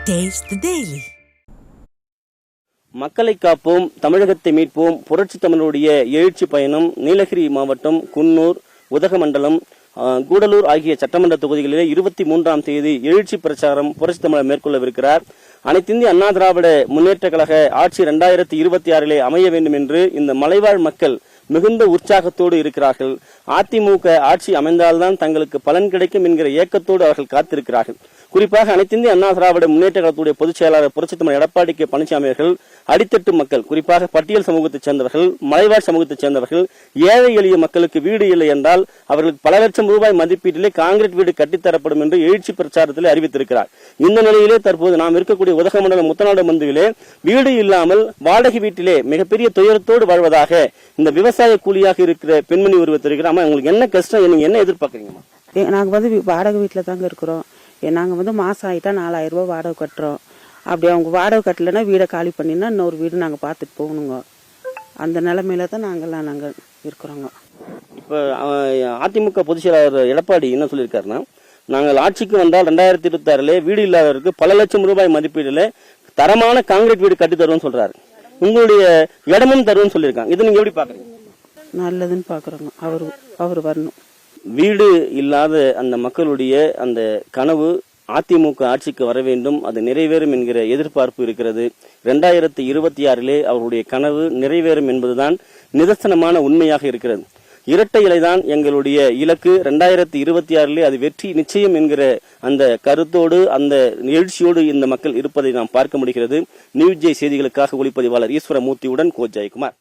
Taste the Daily. மக்களை காப்போம், தமிழகத்தை மீட்போம், புரட்சி தமிழருடைய எழுச்சி பயணம் நீலகிரி மாவட்டம் குன்னூர், உதகமண்டலம், கூடலூர் ஆகிய சட்டமன்ற தொகுதிகளிலே 23ஆம் தேதி எழுச்சி பிரச்சாரம் புரட்சி தமிழர் மேற்கொள்ளவிருக்கிறார். அனைத்திந்திய அண்ணா திராவிட முன்னேற்ற கழக ஆட்சி 2026 அமைய வேண்டும் என்று இந்த மலைவாழ் மக்கள் மிகுந்த உற்சாகத்தோடு இருக்கிறார்கள். அதிமுக ஆட்சி அமைந்தால்தான் தங்களுக்கு பலன் கிடைக்கும் என்கிற ஏக்கத்தோடு அவர்கள் காத்திருக்கிறார்கள். குறிப்பாக அனைத்திந்திய அண்ணா திராவிட முன்னேற்ற கழகத்துடைய பொதுச் செயலாளர் புரட்சி தமிழர் எடப்பாடி கே பழனிசாமி அவர்கள் அடித்தட்டு மக்கள், குறிப்பாக பட்டியல் சமூகத்தைச் சேர்ந்தவர்கள், மலைவாழ் சமூகத்தைச் சேர்ந்தவர்கள், ஏழை எளிய மக்களுக்கு வீடு இல்லை என்றால் அவர்களுக்கு பல லட்சம் ரூபாய் மதிப்பீட்டிலே காங்கிரீட் வீடு கட்டித்தரப்படும் என்று எழுச்சி பிரச்சாரத்தில் அறிவித்திருக்கிறார். இந்த நிலையிலே தற்போது நாம் இருக்கக்கூடிய உதகமண்டலம் முத்தநாடு மந்துவிலே வீடு இல்லாமல் வாடகை வீட்டிலே மிகப்பெரிய துயரத்தோடு வாழ்வதாக இந்த விவசாய கூலியாக இருக்கிற பெண்மணி ஒருவர் ஆமா, உங்களுக்கு என்ன கஷ்டம், நீங்க என்ன எதிர்பார்க்கறீங்கம்மா? நாங்க வாடகை வீட்டுல தாங்க இருக்கிறோம். நாங்க மாசம் ஆயிட்டா 4000 ரூபாய் வாடகை கட்டுறோம். அப்படி அவங்க வாடகை கட்டலைன்னா வீடை காலி பண்ணினா இன்னொரு வீடு நாங்க பாத்துட்டு போகணுங்க. அந்த நிலைமையில தான் நாங்க இருக்கிறோங்க. இப்ப அதிமுக பொதுச் செயலாளர் எடப்பாடி என்ன சொல்லியிருக்காருன்னா, நாங்கள் ஆட்சிக்கு வந்தால் 2026 வீடு இல்லாதவருக்கு பல லட்சம் ரூபாய் மதிப்பீடுல தரமான காங்கிரீட் வீடு கட்டி தருவோம் சொல்றாரு. உங்களுடைய இடமும் தருவோம் சொல்லியிருக்காங்க. இதை நீங்க எப்படி பாக்குறீங்க? நல்லதுன்னு பாக்குறோங்க. அவரு வரணும். வீடு இல்லாத அந்த மக்களுடைய அந்த கனவு அதிமுக ஆட்சிக்கு வர வேண்டும், அது நிறைவேறும் என்கிற எதிர்பார்ப்பு இருக்கிறது. 2026 அவருடைய கனவு நிறைவேறும் என்பதுதான் நிதர்சனமான உண்மையாக இருக்கிறது. இரட்டை இலைதான் எங்களுடைய இலக்கு, 2026 அது வெற்றி நிச்சயம் என்கிற அந்த கருத்தோடு அந்த எழுச்சியோடு இந்த மக்கள் இருப்பதை நாம் பார்க்க முடிகிறது. நியூஸ் ஜே செய்திகளுக்காக ஒளிப்பதிவாளர் ஈஸ்வரமூர்த்தியுடன் கோ ஜெயக்குமார்.